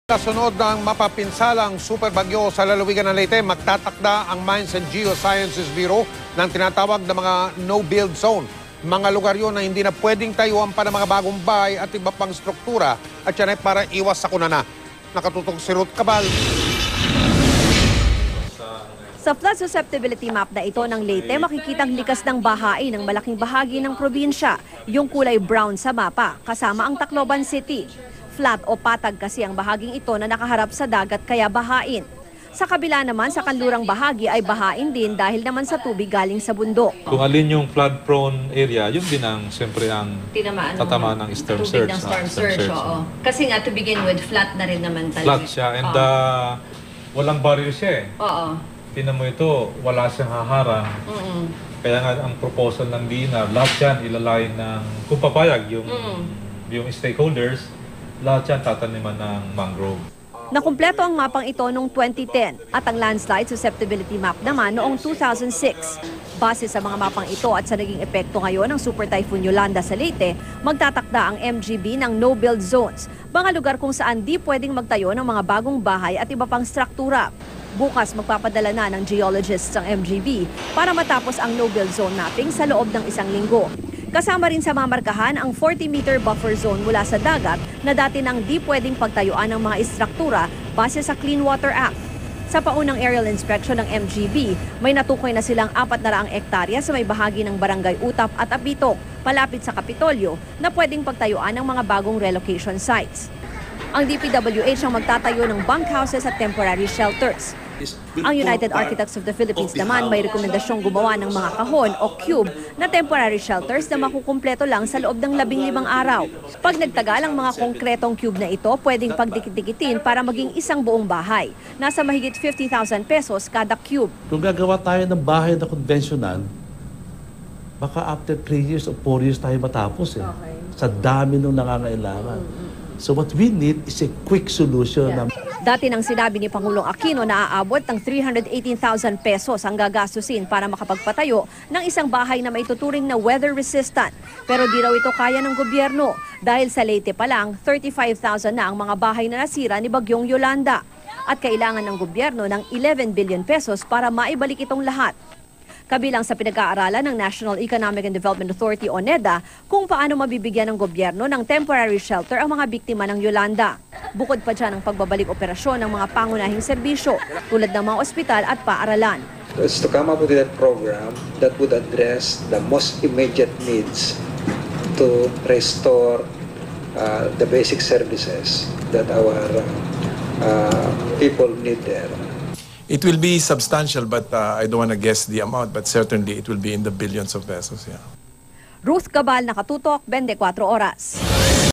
Kasunod ng mapapinsalang super bagyo sa lalawigan ng Leyte, magtatakda ang Mines and Geosciences Bureau ng tinatawag na mga no-build zone. Mga lugar yun na hindi na pwedeng tayuan pa ng mga bagong bahay at iba pang struktura at yan ay para iwas sa kunana. Nakatutok si Ruth Cabal. Sa flood susceptibility map na ito ng Leyte, makikitang likas ng bahain ng malaking bahagi ng probinsya, yung kulay brown sa mapa, kasama ang Tacloban City. Flat o patag kasi ang bahaging ito na nakaharap sa dagat kaya bahain. Sa kabila naman sa kanlurang bahagi ay bahain din dahil naman sa tubig galing sa bundok. Kung alin yung flood-prone area, yun din ang siyempre ang tatamaan ng storm surge. Ng storm surge, oo. Kasi nga to begin with, flat na rin naman talaga. Flat siya and walang barrier siya eh. Oo. Tinan mo ito, wala siyang haharang. Kaya nga ang proposal ng DENR, lahat yan ilalayin ng, kung papayag yung stakeholders, lahat yan tataniman ng mangrove. Nakumpleto ang mapang ito noong 2010 at ang landslide susceptibility map naman noong 2006. Base sa mga mapang ito at sa naging epekto ngayon ng Super Typhoon Yolanda sa Leyte, magtatakda ang MGB ng no-build zones, mga lugar kung saan di pwedeng magtayo ng mga bagong bahay at iba pang struktura. Bukas magpapadala na ng geologists ang MGB para matapos ang no-build zone mapping sa loob ng 1 linggo. Kasama rin sa mamarkahan ang 40-meter buffer zone mula sa dagat na dati nang di pwedeng pagtayuan ng mga istruktura base sa Clean Water Act. Sa paunang aerial inspection ng MGB, may natukoy na silang 400 hektarya sa may bahagi ng Barangay Utap at Apitok, palapit sa Kapitolyo, na pwedeng pagtayuan ng mga bagong relocation sites. Ang DPWH ang magtatayo ng bunkhouses at temporary shelters. Ang United Architects of the Philippines naman may rekomendasyong gumawa ng mga kahon o cube na temporary shelters na makukumpleto lang sa loob ng 15 araw. Pag nagtagal ang mga konkretong cube na ito, pwedeng pagdikit-dikitin para maging isang buong bahay. Nasa mahigit 50,000 pesos kada cube. Kung gagawa tayo ng bahay na konvensyonal, baka after 3 years o 4 years tayo matapos eh. Okay. Sa dami ng nangangailangan. So what we need is a quick solution. Dati nang sinabi ni Pangulong Aquino na aabot ng 318,000 pesos ang gagastusin para makapagpatayo ng isang bahay na may tuturing na weather resistant. Pero di raw ito kaya ng gobyerno dahil sa Leyte pa lang 35,000 na ang mga bahay na nasira ni Bagyong Yolanda. At kailangan ng gobyerno ng 11 billion pesos para maibalik itong lahat. Kabilang sa pinag-aaralan ng National Economic and Development Authority o NEDA kung paano mabibigyan ng gobyerno ng temporary shelter ang mga biktima ng Yolanda. Bukod pa dyan ang pagbabalik operasyon ng mga pangunahing serbisyo tulad ng mga ospital at paaralan. It's to come up with that program that would address the most immediate needs to restore the basic services that our people need there. It will be substantial, but I don't want to guess the amount, but certainly it will be in the billions of pesos. Yeah. Ruth Cabal, Nakatutok, 24 Oras.